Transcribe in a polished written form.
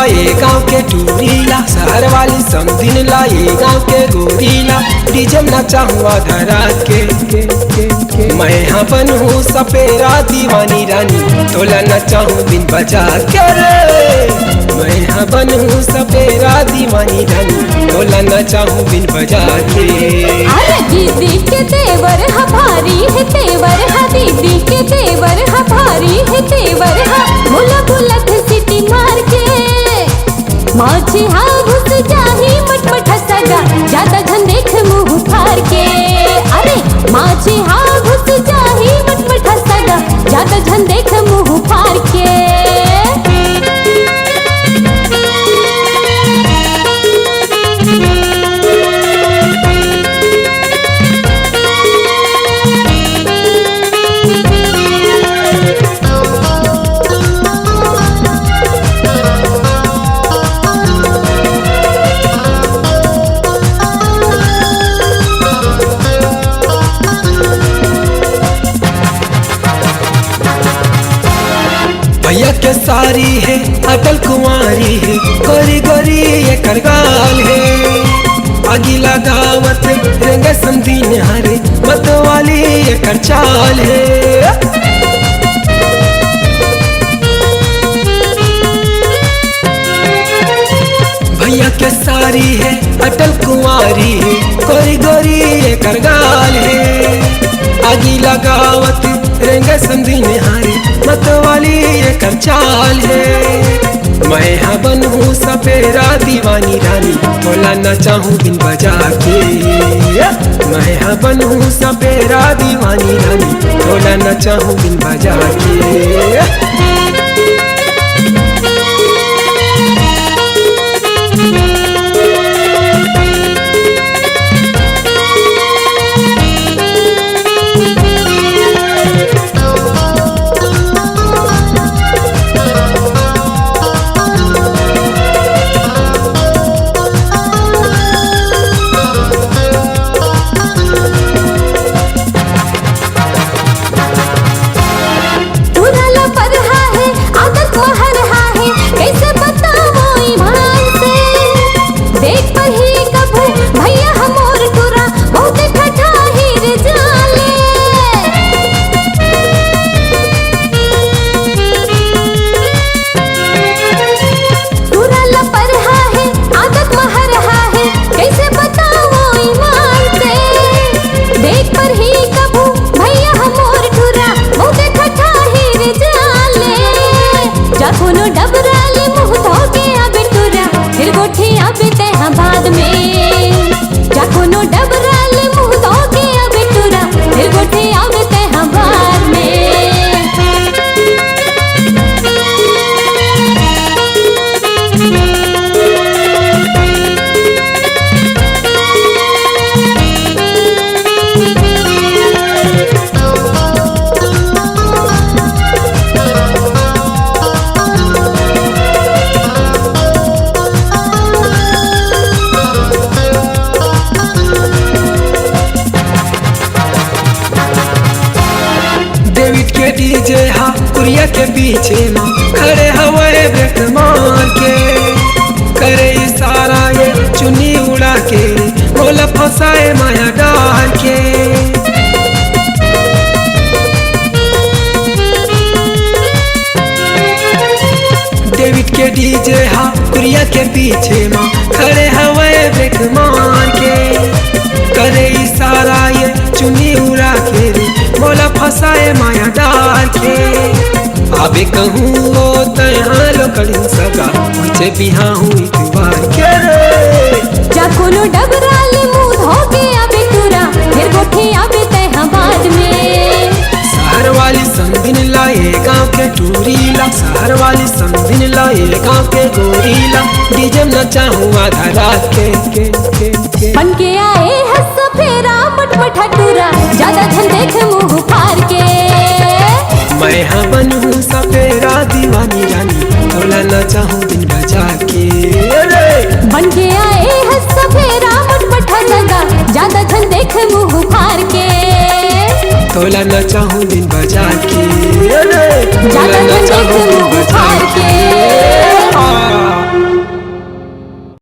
लाए गाँव के टूरीला, शहर वाली समधिन लाए गाँव के गोरीला। डीजे नचा हुआ धरा के मैं हाँ बनूँ सपेरा दीवानी रानी, तोला नचाऊँ बिन बजा के रे। मैं हाँ बनूँ सपेरा दीवानी रानी, तोला नचाऊँ बिन बजा के। अरे दीदी के तेवर हा भारी है तेवर हा, दीदी के तेवर हा भारी है तेवर हा। मुला बुलत सिटी मार के माझी हा घुस जाही मटमट सगा, ज्यादा धन देख मुँह फार के। अरे माझी हा घुस जाही मटमट सगा, ज्यादा धन देख मुँह फार के। भैया के सारी है अटल कुंवारी है, गोरी गोरी ये करगाल है। अगीला गावत रंग समधीन हरे, मत वाली ये करचाल है। भैया के सारी है अटल कुंवारी है, गोरी गोरी ये करगाल है। अगीला गावत रंग समधीन हरे, मत वाली ये करचाल है। मैं हाँ बनूँ सपेरा दीवानी रानी, तोला नचाऊँ बिन बजा के। मैं हाँ बनूँ सपेरा दीवानी रानी, तोला नचाऊँ बिन बजा के। डीजे हा कुरिया के पीछे माँ खड़े हवाए ब्रेक मार के, करे इशारा ये चुन्नी उड़ा के, बोला फंसाए माया डाल के। डेविड के डीजे हा कुरिया के पीछे माँ खड़े हवाए ब्रेक मार के, करे इशारा ये चुन्नी उड़ा के, बोला फंसाए माया डाल के। अबे कहूँ वो तहाँ लोकड़ी सगा, मुझे बिहा हूँ इतवार के रे। जा कोनो डबराले मुँह धोके अबे तुरा, फिर गोठे अबे तहाँ बाद में। शहर वाली समधिन लाए गाँव के टूरीला, शहर वाली समधिन लाए गाँव के गोरीला। डीजे नचा हुआ धरा के बन के आए हंस फेरा मटमठा टूरा, ज्यादा धन देख मुँह फार के। मैं हाँ बनूँ सपेरा दीवानी रानी, तोला नचाऊँ बिन बजा के रे। बन के आए हंस फेरा मटमठा जगा, ज्यादा धन देख मुँह फार के। तोला नचाऊँ बिन बजा के रे, ज्यादा धन देख मुँह फार के।